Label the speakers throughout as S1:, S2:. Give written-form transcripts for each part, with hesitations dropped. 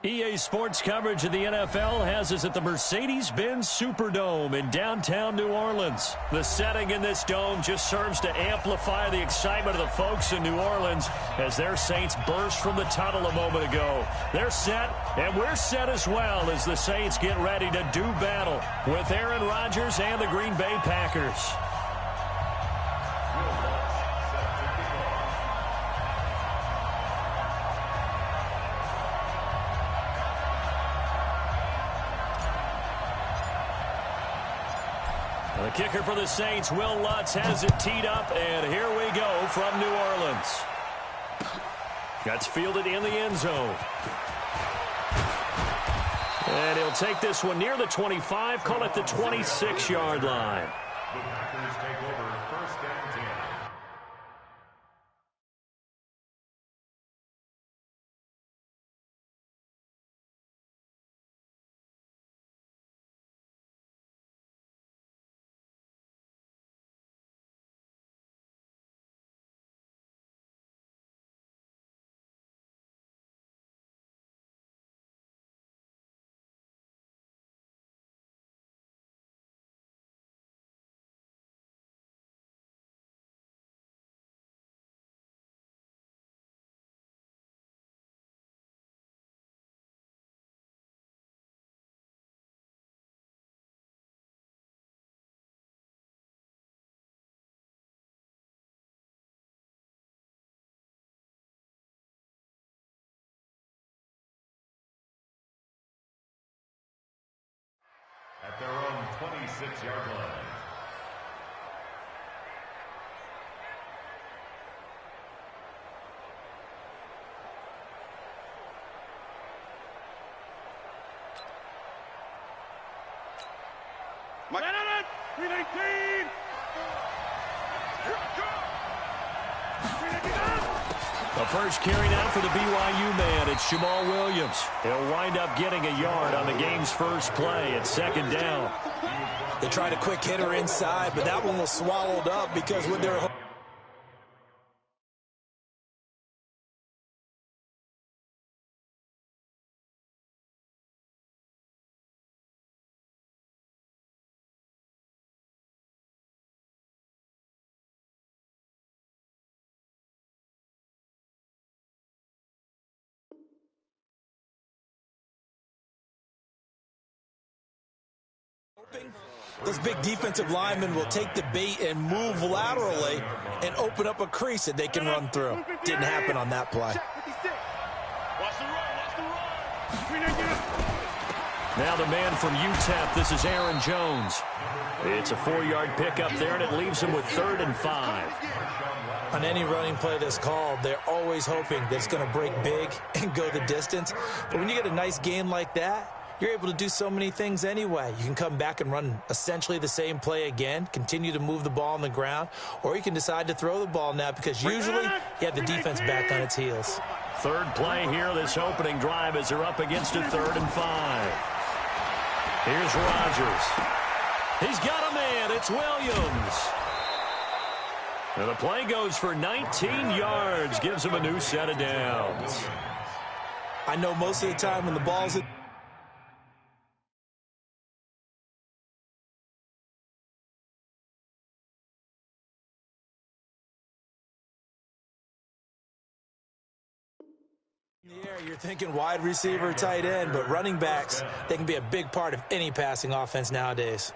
S1: EA Sports coverage of the NFL has us at the Mercedes-Benz Superdome in downtown New Orleans. The setting in this dome just serves to amplify the excitement of the folks in New Orleans as their Saints burst from the tunnel a moment ago. They're set, and we're set as well as the Saints get ready to do battle with Aaron Rodgers and the Green Bay Packers. The kicker for the Saints, Will Lutz, has it teed up, and here we go from New Orleans. That's fielded in the end zone. And he'll take this one near the 25, call it the 26-yard line.
S2: The Packers take over first and 10. At their own 26-yard line.
S3: McLennan, 319.
S1: The first carry now for the BYU man. It's Jamal Williams. He'll wind up getting a yard on the game's first play at second down.
S4: They tried a quick hitter inside, but that one was swallowed up because with their... Those big defensive linemen will take the bait and move laterally and open up a crease that they can run through. Didn't happen on that play.
S1: Now the man from UTEP, this is Aaron Jones. It's a 4-yard pickup there, and it leaves him with 3rd and 5.
S4: On any running play that's called, they're always hoping that it's going to break big and go the distance. But when you get a nice gain like that, you're able to do so many things anyway. You can come back and run essentially the same play again, continue to move the ball on the ground, or you can decide to throw the ball now because usually you have the defense back on its heels.
S1: Third play here, this opening drive as they're up against a 3rd and 5. Here's Rodgers. He's got a man. It's Williams. And the play goes for 19 yards, gives him a new set of downs.
S4: I know most of the time when the ball's in the air, you're thinking wide receiver, tight end, but running backs, they can be a big part of any passing offense nowadays.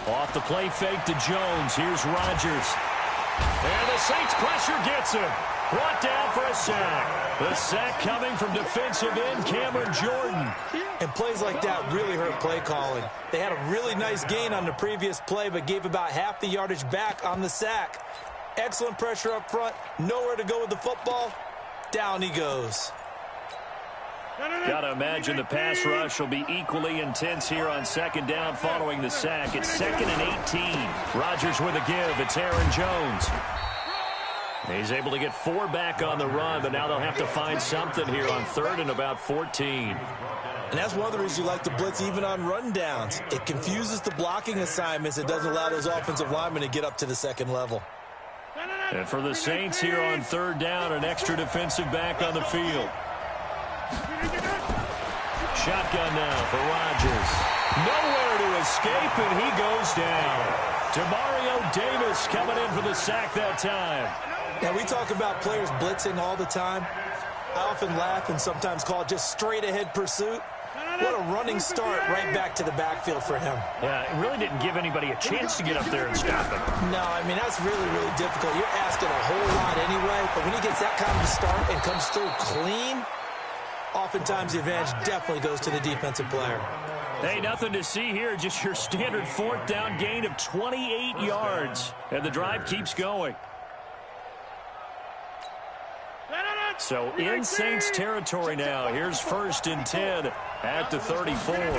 S1: Off the play fake to Jones. Here's Rodgers. And the Saints pressure gets him. Brought down for a sack. The sack coming from defensive end Cameron Jordan.
S4: And plays like that really hurt play calling. They had a really nice gain on the previous play, but gave about half the yardage back on the sack. Excellent pressure up front. Nowhere to go with the football. Down he goes.
S1: Got to imagine the pass rush will be equally intense here on second down following the sack. It's 2nd and 18. Rodgers with a give. It's Aaron Jones. He's able to get 4 back on the run, but now they'll have to find something here on 3rd and about 14.
S4: And that's one of the reasons you like to blitz even on rundowns. It confuses the blocking assignments. It doesn't allow those offensive linemen to get up to the second level.
S1: And for the Saints here on 3rd down, an extra defensive back on the field. Shotgun now for Rodgers. Nowhere to escape, and he goes down. Demario Davis coming in for the sack that time.
S4: Now, we talk about players blitzing all the time. I often laugh and sometimes call it just straight-ahead pursuit. What a running start right back to the backfield for him.
S1: Yeah, it really didn't give anybody a chance to get up there and stop him.
S4: No, I mean, that's really, really difficult. You're asking a whole lot anyway, but when he gets that kind of a start and comes through clean, oftentimes the advantage definitely goes to the defensive player.
S1: Hey, nothing to see here, just your standard 4th down gain of 28 yards. And the drive keeps going. So in Saints territory now. Here's 1st and 10 at the 34. Throwing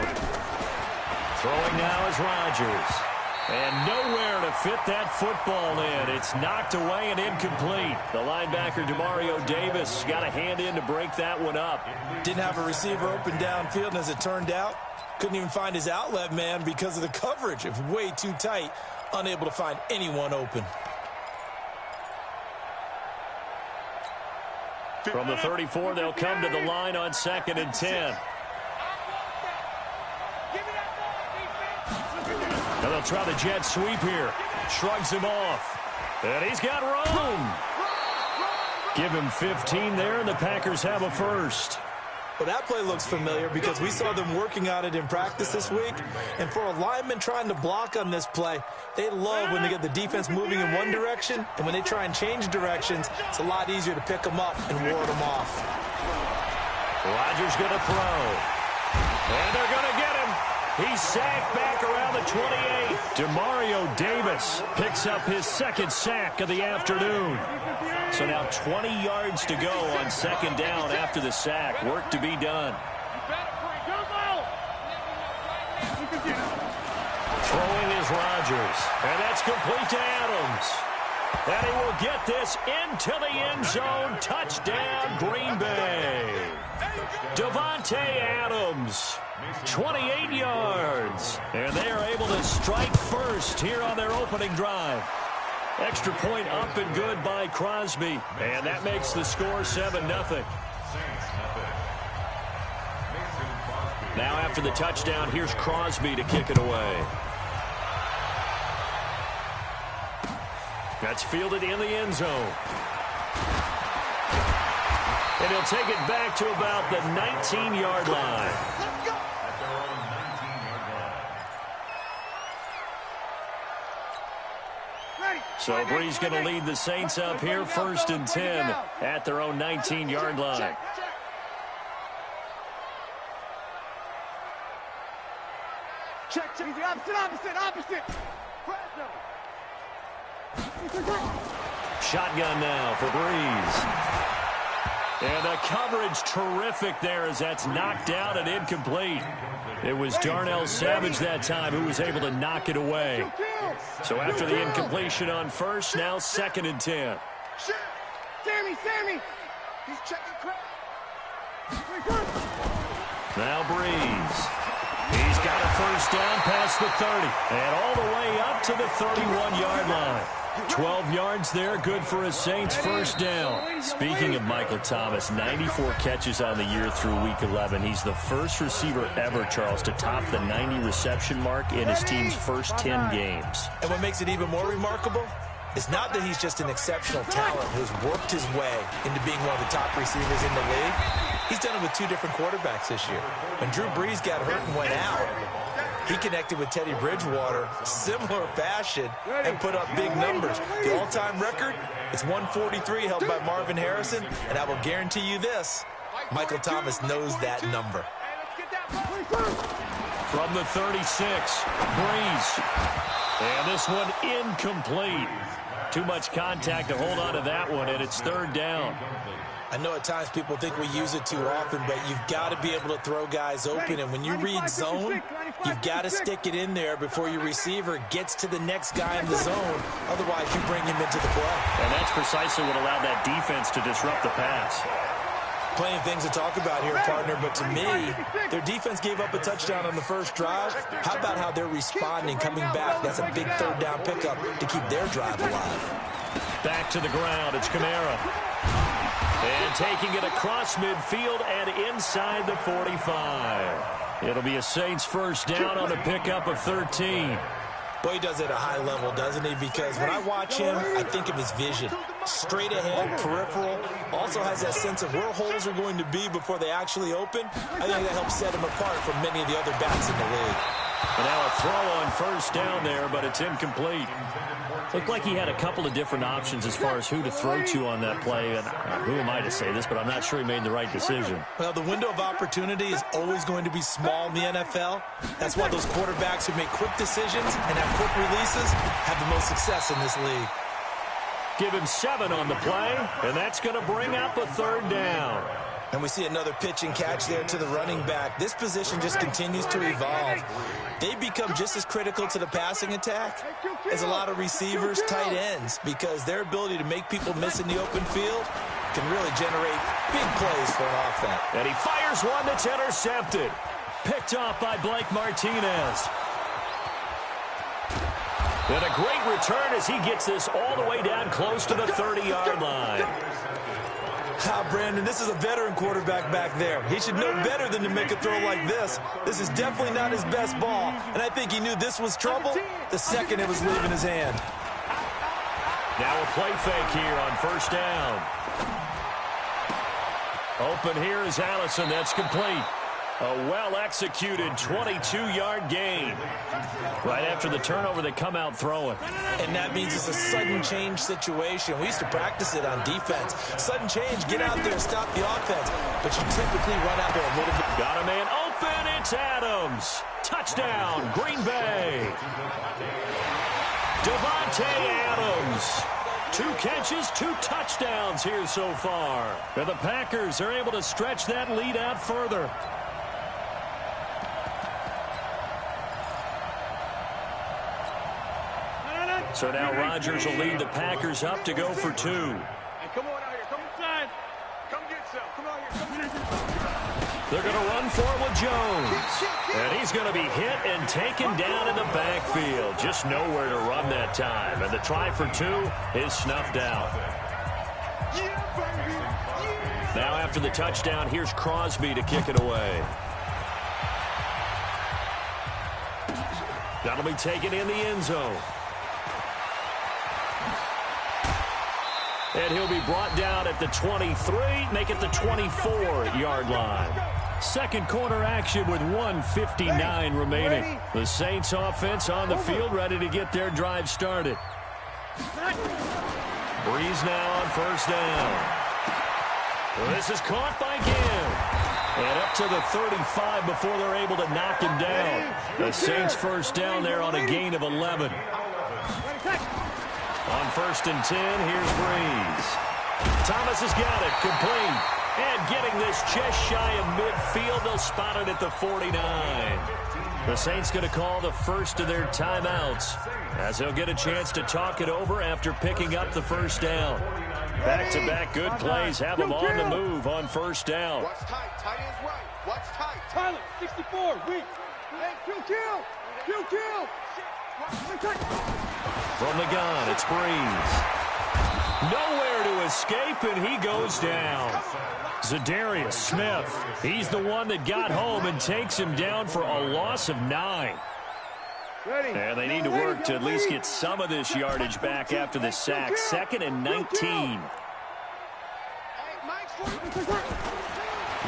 S1: now is Rodgers. And nowhere to fit that football in. It's knocked away and incomplete. The linebacker, Demario Davis, got a hand in to break that one up.
S4: Didn't have a receiver open downfield, and as it turned out, couldn't even find his outlet man because of the coverage. It was way too tight, unable to find anyone open.
S1: From the 34, they'll come to the line on 2nd and 10. Now they'll try the jet sweep here. Shrugs him off. And he's got room. Give him 15 there, and the Packers have a first.
S4: Well, that play looks familiar because we saw them working on it in practice this week. And for a lineman trying to block on this play, they love when they get the defense moving in one direction. And when they try and change directions, it's a lot easier to pick them up and ward them off.
S1: Rodgers going to throw. And they're going to get him. He's sacked back around the 28. Demario Davis picks up his 2nd sack of the afternoon. So now 20 yards to go on 2nd down after the sack. Work to be done. Throwing is Rodgers. And that's complete to Adams. And he will get this into the end zone. Touchdown, Green Bay. Davante Adams, 28 yards. And they are able to strike first here on their opening drive. Extra point up and good by Crosby. And that makes the score 7-0. Now after the touchdown, here's Crosby to kick it away. That's fielded in the end zone. And he'll take it back to about the 19-yard line. So Bree's going to lead the Saints up here, 1st and 10 at their own 19-yard line.
S3: Check. Opposite.
S1: Shotgun now for Breeze. And the coverage terrific there as that's knocked down and incomplete. It was Darnell Savage that time who was able to knock it away. So after the incompletion on 1st, now 2nd and 10.
S3: Sammy. He's checking crap.
S1: Now Breeze. He's got a 1st down past the 30. And all the way up to the 31-yard line. 12 yards there, good for a Saints 1st down. Speaking of Michael Thomas, 94 catches on the year through Week 11. He's the first receiver ever, Charles, to top the 90 reception mark in his team's first 10 games.
S4: And what makes it even more remarkable is not that he's just an exceptional talent who's worked his way into being one of the top receivers in the league. He's done it with 2 different quarterbacks this year. When Drew Brees got hurt and went out, he connected with Teddy Bridgewater, similar fashion, and put up big numbers. The all-time record is 143, held by Marvin Harrison, and I will guarantee you this, Michael Thomas knows that number.
S1: From the 36, Breeze. And this one incomplete. Too much contact to hold on to that one, and it's third down.
S4: I know at times people think we use it too often, but you've got to be able to throw guys open. And when you read zone, you've got to stick it in there before your receiver gets to the next guy in the zone. Otherwise, you bring him into the play.
S1: And that's precisely what allowed that defense to disrupt the pass.
S4: Plenty of things to talk about here, partner, but to me, their defense gave up a touchdown on the first drive. How about how they're responding, coming back? That's a big third down pickup to keep their drive alive.
S1: Back to the ground, it's Kamara. And taking it across midfield and inside the 45. It'll be a Saints first down on a pickup of 13.
S4: Boy, he does it at a high level, doesn't he? Because when I watch him, I think of his vision. Straight ahead, peripheral. Also has that sense of where holes are going to be before they actually open. I think that helps set him apart from many of the other backs in the league.
S1: And now a throw on first down there, but it's incomplete. Looked like he had a couple of different options as far as who to throw to on that play. And who am I to say this, but I'm not sure he made the right decision.
S4: Well, the window of opportunity is always going to be small in the NFL. That's why those quarterbacks who make quick decisions and have quick releases have the most success in this league.
S1: Give him 7 on the play, and that's going to bring up a third down.
S4: And we see another pitch and catch there to the running back. This position just continues to evolve. They become just as critical to the passing attack as a lot of receivers, tight ends, because their ability to make people miss in the open field can really generate big plays for an offense.
S1: And he fires one that's intercepted. Picked off by Blake Martinez. And a great return as he gets this all the way down close to the 30-yard line.
S4: Brandon, this is a veteran quarterback back there. He should know better than to make a throw like this. This is definitely not his best ball, and I think he knew this was trouble the second it was leaving his hand.
S1: Now a play fake here on first down. Open here is Allison. That's complete. A well-executed 22-yard gain. Right after the turnover, they come out throwing.
S4: And that means it's a sudden change situation. We used to practice it on defense. Sudden change, get out there, stop the offense. But you typically run out there a little bit.
S1: Got a man open. It's Adams. Touchdown, Green Bay. Devontae Adams. 2 catches, 2 touchdowns here so far. And the Packers are able to stretch that lead out further. So now Rodgers will lead the Packers up to go for 2.
S3: Hey, come on out here. Come inside. Come get some. Come out here.
S1: They're going to run for it with Jones. And he's going to be hit and taken down in the backfield. Just nowhere to run that time. And the try for 2 is snuffed out. Now after the touchdown, here's Crosby to kick it away. That'll be taken in the end zone. And he'll be brought down at the 23, make it the 24-yard line. Second quarter action with 1:59 remaining. The Saints offense on the field ready to get their drive started. Breeze now on first down. This is caught by Gibb. And up to the 35 before they're able to knock him down. The Saints first down there on a gain of 11. On first and 10, here's Breeze. Thomas has got it, complete. And getting this just shy of midfield, they'll spot it at the 49. The Saints going to call the first of their timeouts as they'll get a chance to talk it over after picking up the first down. Back-to-back good plays have them on the move on first down.
S3: Watch tight. Tight ends right. Watch tight. Tyler, 64, weak. Hey, kill.
S1: From the gun, it's Breeze. Nowhere to escape, and he goes down. Zadarius Smith, he's the one that got home and takes him down for a loss of 9. And they need to work to at least get some of this yardage back after the sack. 2nd and 19.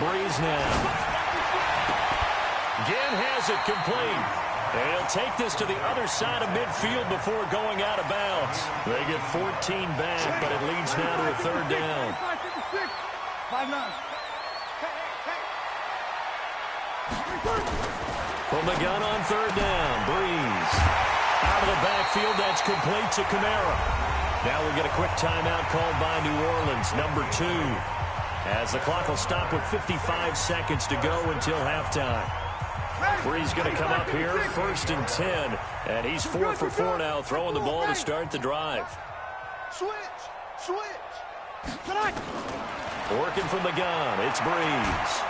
S1: Breeze now. Ginn has it complete. And he'll take this to the other side of midfield before going out of bounds. They get 14 back, but it leads now to a third down. From the gun on third down, Breeze. Out of the backfield, that's complete to Kamara. Now we get a quick timeout called by New Orleans, number 2. As the clock will stop with 55 seconds to go until halftime. Brees going to come up here, 1st and 10. And he's 4 for 4 now, throwing the ball to start the drive.
S3: Switch.
S1: Working from the gun, it's Brees.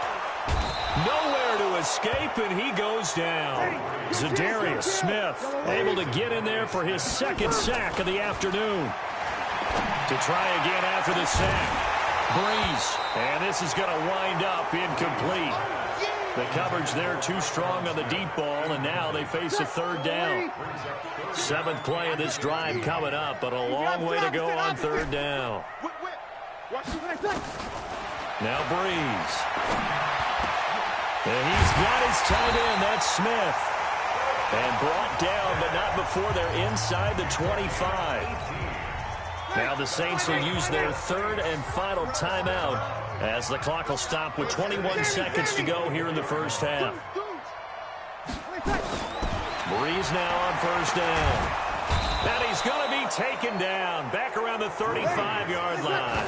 S1: Nowhere to escape, and he goes down. Zadarius Smith able to get in there for his 2nd sack of the afternoon. To try again after the sack. Brees, and this is going to wind up incomplete. The coverage there too strong on the deep ball, and now they face a 3rd down. 7th play of this drive coming up, but a long way to go on 3rd down. Now Brees. And he's got his tight end, that's Smith. And brought down, but not before they're inside the 25. Now the Saints will use their 3rd and final timeout as the clock will stop with 21 seconds to go here in the first half. Brees now on 1st down. And he's going to be taken down back around the 35-yard line.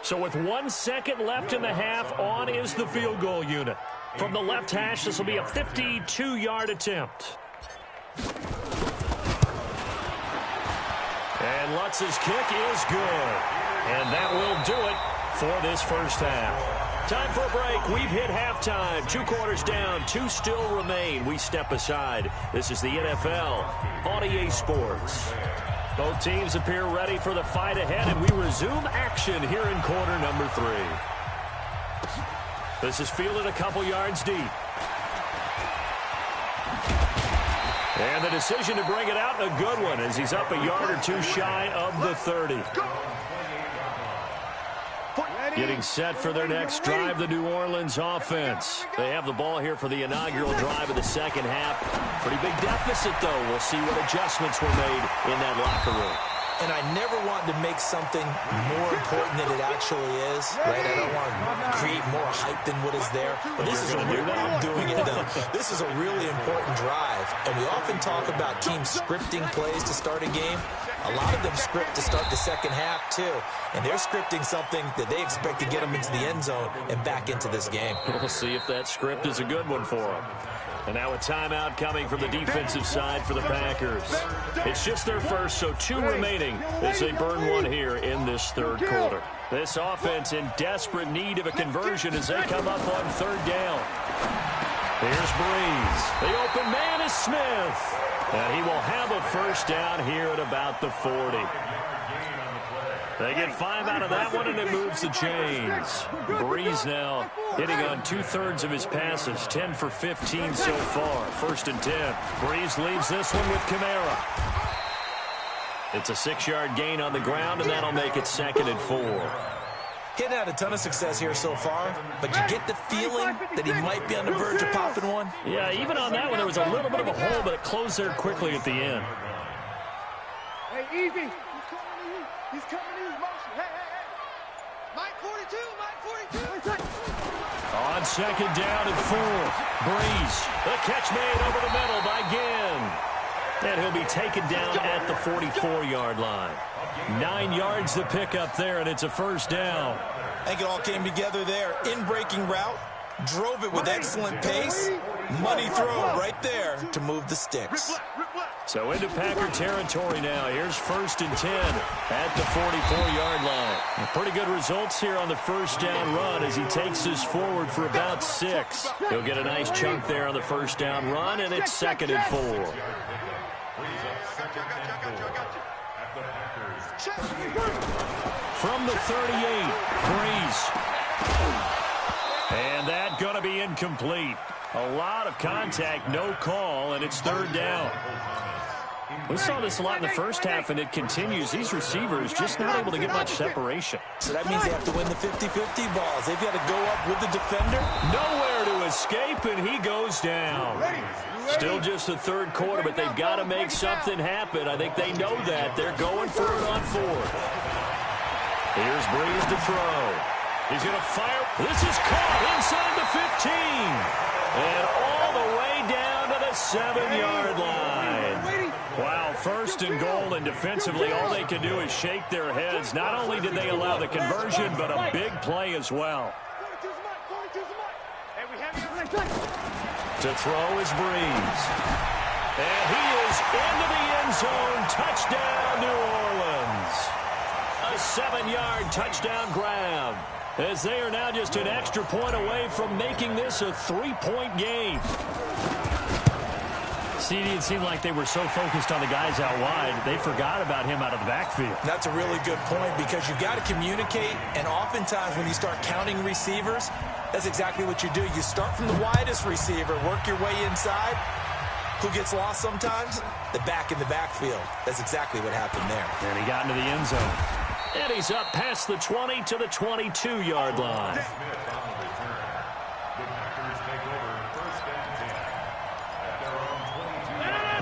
S1: So with 1 second left in the half, on is the field goal unit. From the left hash, this will be a 52-yard attempt. And Lutz's kick is good. And that will do it for this first half. Time for a break. We've hit halftime. 2 quarters down, 2 still remain. We step aside. This is the NFL on EA Sports. Both teams appear ready for the fight ahead, and we resume action here in quarter number 3. This is fielded a couple yards deep. And the decision to bring it out, a good one, as he's up a yard or 2 shy of the 30. Getting set for their next drive, the New Orleans offense. They have the ball here for the inaugural drive of the second half. Pretty big deficit, though. We'll see what adjustments were made in that locker room.
S4: And I never want to make something more important than it actually is, right? I don't want to create more hype than what is there. But this is a real, I'm doing it though. This is a really important drive. And we often talk about teams scripting plays to start a game. A lot of them script to start the second half too. And they're scripting something that they expect to get them into the end zone and back into this game.
S1: We'll see if that script is a good one for them. And now a timeout coming from the defensive side for the Packers. It's just their first, so 2 remaining as they burn 1 here in this 3rd quarter. This offense in desperate need of a conversion as they come up on 3rd down. Here's Brees. The open man is Smith. And he will have a first down here at about the 40. They get 5 out of that one, and it moves the chains. Brees now hitting on 2/3 of his passes, 10 for 15 so far. 1st and 10. Brees leaves this one with Kamara. It's a 6-yard gain on the ground, and that'll make it 2nd and 4.
S4: He's had a ton of success here so far, but you get the feeling that he might be on the verge of popping one.
S1: Yeah, even on that one, there was a little bit of a hole, but it closed there quickly at the end.
S3: Hey, easy. He's coming to you. Motion. Hey. Mike 42.
S1: On 2nd down and 4. Brees. The catch made over the middle by Ginn. And he'll be taken down at the 44-yard line. 9 yards to pick up there, and it's a first down.
S4: I think it all came together there. In-breaking route. Drove it with excellent pace. Money throw right there to move the sticks.
S1: So into Packer territory now. Here's 1st and 10 at the 44-yard line. Pretty good results here on the first down run as he takes this forward for about 6. He'll get a nice chunk there on the first down run, and it's 2nd and 4. From the 38, Brees. And that going to be incomplete. A lot of contact, no call, and it's 3rd down. We saw this a lot in the first half, and it continues. These receivers just not able to get much separation.
S4: So that means they have to win the 50-50 balls. They've got to go up with the defender.
S1: Nowhere to escape, and he goes down. Still just the 3rd quarter, but they've got to make something happen. I think they know that. They're going for it on 4th. Here's Brees to throw. He's going to fire. This is caught inside the 15. And all the way down to the 7-yard line. Wow, first and goal, and defensively all they can do is shake their heads. Not only did they allow the conversion, but a big play as well. To throw is Breeze. And he is into the end zone. Touchdown, New Orleans. A 7-yard touchdown grab, as they are now just an extra point away from making this a 3-point game. See, it seemed like they were so focused on the guys out wide, they forgot about him out of the backfield.
S4: That's a really good point, because you've got to communicate, and oftentimes when you start counting receivers, that's exactly what you do. You start from the widest receiver, work your way inside. Who gets lost sometimes? The back in the backfield. That's exactly what happened there.
S1: And he got into the end zone. And he's up past the 20 to the 22-yard line.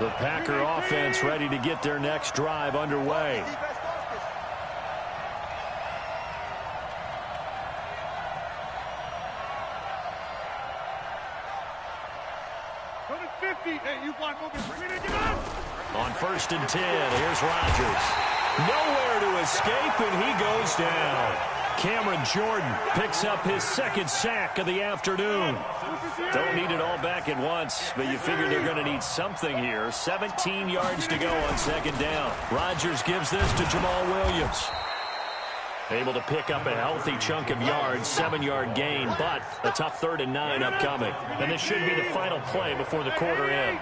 S1: The Packer offense ready to get their next drive underway. On 1st and 10, here's Rodgers. Nowhere to escape, and he goes down. Cameron Jordan picks up his 2nd sack of the afternoon. Don't need it all back at once, but you figure they're going to need something here. 17 yards to go on 2nd down. Rodgers gives this to Jamal Williams. Able to pick up a healthy chunk of yards, 7-yard gain, but a tough 3rd and 9 upcoming. And this should be the final play before the quarter ends.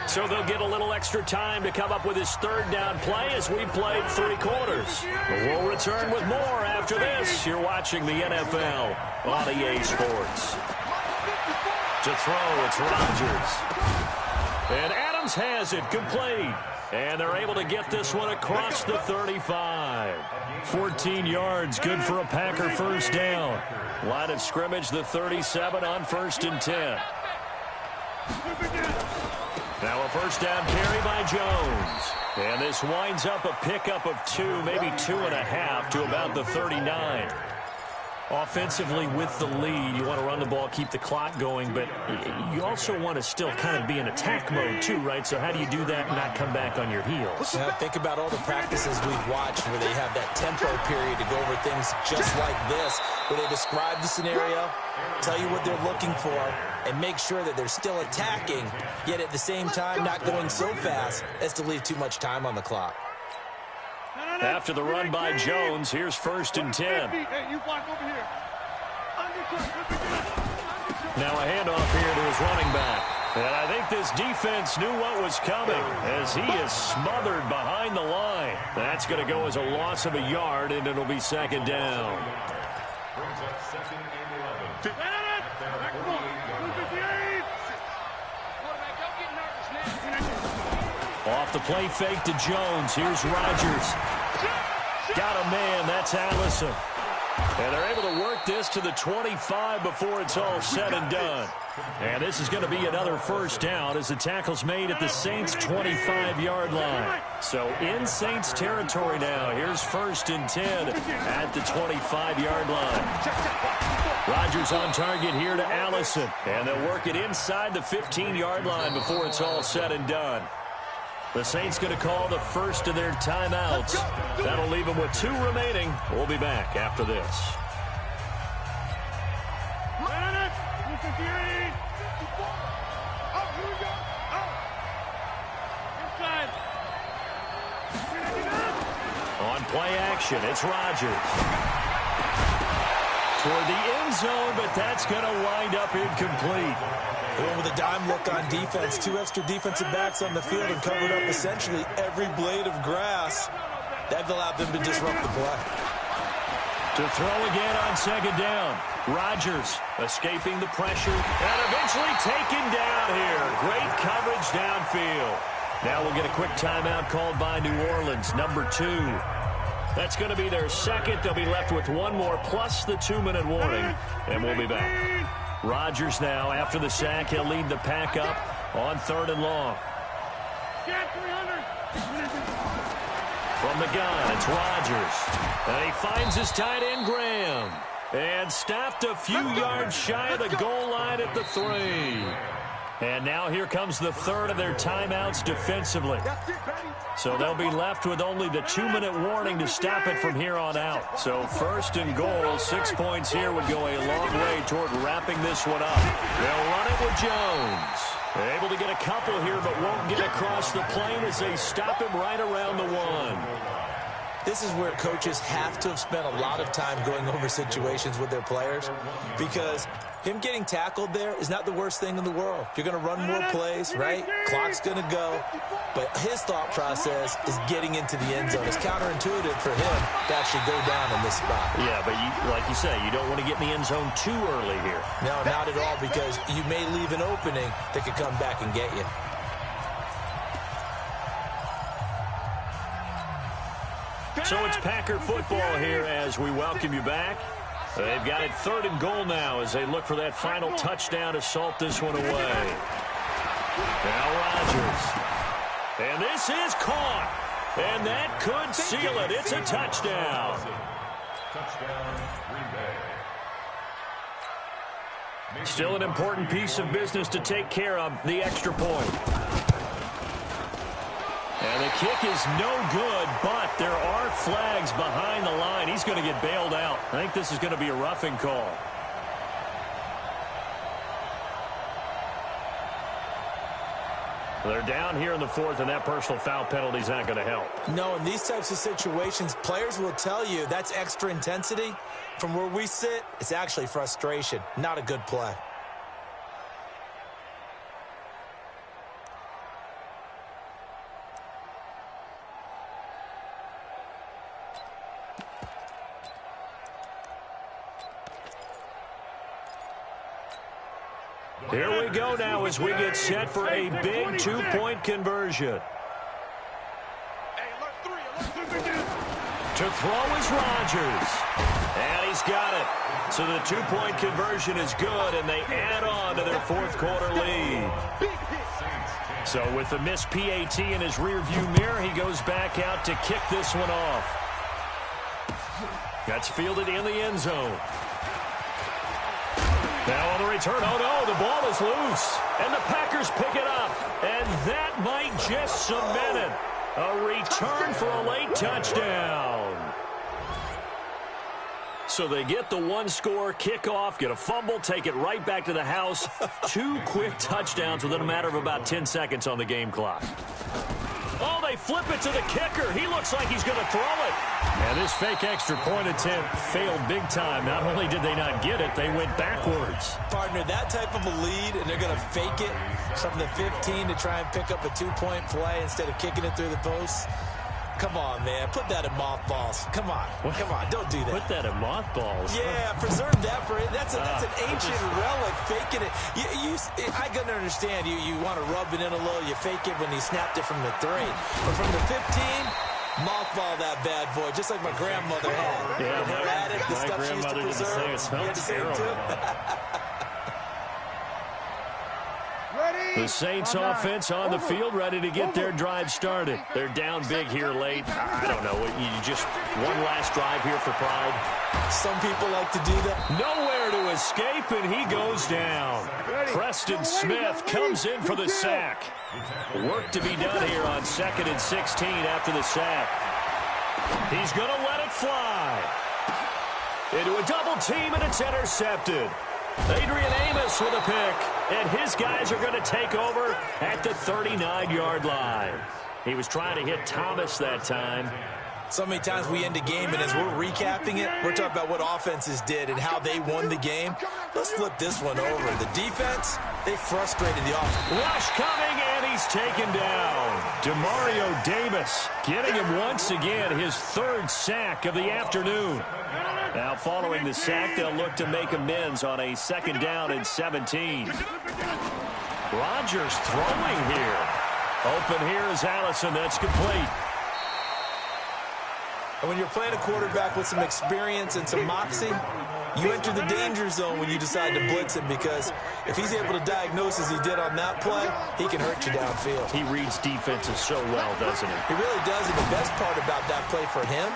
S1: So they'll get a little extra time to come up with his 3rd down play as we played 3 quarters. But we'll return with more after this. You're watching the NFL on EA Sports. To throw, it's Rodgers. And Adams has it complete. And they're able to get this one across the 35. 14 yards, good for a Packer 1st down. Line of scrimmage, the 37 on 1st and 10. Now a 1st down carry by Jones. And this winds up a pickup of 2, maybe 2.5 to about the 39. Offensively with the lead, you want to run the ball, keep the clock going, but you also want to still kind of be in attack mode too, right? So how do you do that and not come back on your heels?
S4: Now, think about all the practices we've watched where they have that tempo period to go over things just like this, where they describe the scenario, tell you what they're looking for, and make sure that they're still attacking, yet at the same time not going so fast as to leave too much time on the clock.
S1: After the run by Jones, here's 1st and 10. Now a handoff here to his running back. And I think this defense knew what was coming as he is smothered behind the line. That's going to go as a loss of a yard, and it'll be 2nd down.
S2: Brings up 2nd and 11.
S1: Off the play fake to Jones. Here's Rodgers. Got a man. That's Allison. And they're able to work this to the 25 before it's all said and done. And this is going to be another 1st down as the tackle's made at the Saints' 25-yard line. So in Saints territory now. Here's 1st and 10 at the 25-yard line. Rodgers on target here to Allison. And they'll work it inside the 15-yard line before it's all said and done. The Saints going to call the first of their timeouts. That'll leave them with 2 remaining. We'll be back after this. On play action, it's Rodgers. Toward the end zone, but that's going to wind up incomplete.
S4: Going with a dime look on defense. 2 extra defensive backs on the field and covered up essentially every blade of grass. That allowed them to disrupt the play.
S1: To throw again on 2nd down. Rodgers escaping the pressure and eventually taken down here. Great coverage downfield. Now we'll get a quick timeout called by New Orleans, number 2. That's going to be their 2nd. They'll be left with 1 more plus the 2-minute warning, and we'll be back. Rodgers now, after the sack, he'll lead the pack up on 3rd and long. From the gun, it's Rodgers. And he finds his tight end, Graham. And stopped a few yards shy of the goal line at the 3. And now here comes the third of their timeouts defensively. So they'll be left with only the 2-minute warning to stop it from here on out. So 1st and goal, 6 points here would go a long way toward wrapping this one up. They'll run it with Jones. Able to get a couple here, but won't get across the plane as they stop him right around the 1.
S4: This is where coaches have to have spent a lot of time going over situations with their players, because him getting tackled there is not the worst thing in the world. You're going to run more plays, right? Clock's going to go. But his thought process is getting into the end zone. It's counterintuitive for him to actually go down in this spot.
S1: Yeah, but like you say, you don't want to get in the end zone too early here.
S4: No, not at all, because you may leave an opening that could come back and get you.
S1: So it's Packer football here as we welcome you back. They've got it 3rd and goal now as they look for that final touchdown to salt this one away. Now Rodgers. And this is caught. And that could seal it. It's a touchdown.
S2: Touchdown, Green Bay.
S1: Still an important piece of business to take care of, the extra point. And the kick is no good, but there are flags behind the line. He's going to get bailed out. I think this is going to be a roughing call. They're down here in the 4th, and that personal foul penalty is not going to help.
S4: No, in these types of situations, players will tell you that's extra intensity. From where we sit, it's actually frustration. Not a good play.
S1: Here we go now as we get set for a big 2-point conversion. To throw is Rodgers. And he's got it. So the 2-point conversion is good, and they add on to their 4th quarter lead. So with the missed PAT in his rearview mirror, he goes back out to kick this one off. That's fielded in the end zone. Now on the return, oh no, the ball is loose. And the Packers pick it up. And that might just cement it. A return for a late touchdown. So they get the 1-score kickoff, get a fumble, take it right back to the house. 2 quick touchdowns within a matter of about 10 seconds on the game clock. Oh, they flip it to the kicker. He looks like he's going to throw it. And this fake extra point attempt failed big time. Not only did they not get it, they went backwards.
S4: Partner, that type of a lead, and they're going to fake it from the 15 to try and pick up a 2-point play instead of kicking it through the post. Come on, man. Put that in mothballs. Come on.
S1: What?
S4: Come on. Don't do that.
S1: Put that in mothballs.
S4: Yeah, preserve that for it. That's an ancient relic, faking it. I can understand you want to rub it in a little. You fake it when he snapped it from the 3. But from the 15, mothball that bad boy, just like my grandmother had.
S1: Yeah,
S4: the stuff she used to preserve.
S1: It smells terrible. The Saints offense on the field, ready to get their drive started. They're down big here late. I don't know. You just one last drive here for pride.
S4: Some people like to do that.
S1: Nowhere to escape, and he goes down. Preston Smith comes in for the sack. Work to be done here on 2nd and 16 after the sack. He's going to let it fly. Into a double team, and it's intercepted. Adrian Amos with a pick, and his guys are going to take over at the 39-yard line. He was trying to hit Thomas that time.
S4: So many times we end a game, and as we're recapping it, we're talking about what offenses did and how they won the game. Let's flip this one over. The defense, they frustrated the offense.
S1: Rush coming, and he's taken down. Demario Davis getting him once again, his 3rd sack of the afternoon. Now, following the sack, they'll look to make amends on a 2nd down and 17. Rodgers throwing here. Open here is Allison. That's complete.
S4: And when you're playing a quarterback with some experience and some moxie, you enter the danger zone when you decide to blitz him, because if he's able to diagnose as he did on that play, he can hurt you downfield.
S1: He reads defenses so well, doesn't he?
S4: He really does, and the best part about that play for him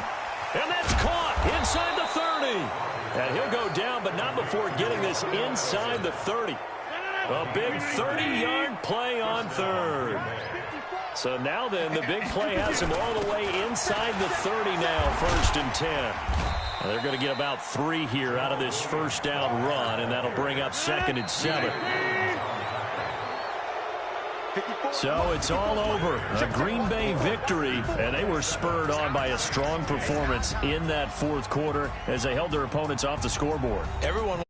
S1: And that's caught inside the 30. And he'll go down, but not before getting this inside the 30. A big 30-yard play on third. So now then, the big play has him all the way inside the 30 now, 1st and 10. And they're going to get about 3 here out of this first down run, and that'll bring up 2nd and 7. So it's all over. A Green Bay victory, and they were spurred on by a strong performance in that 4th quarter as they held their opponents off the scoreboard.
S4: Everyone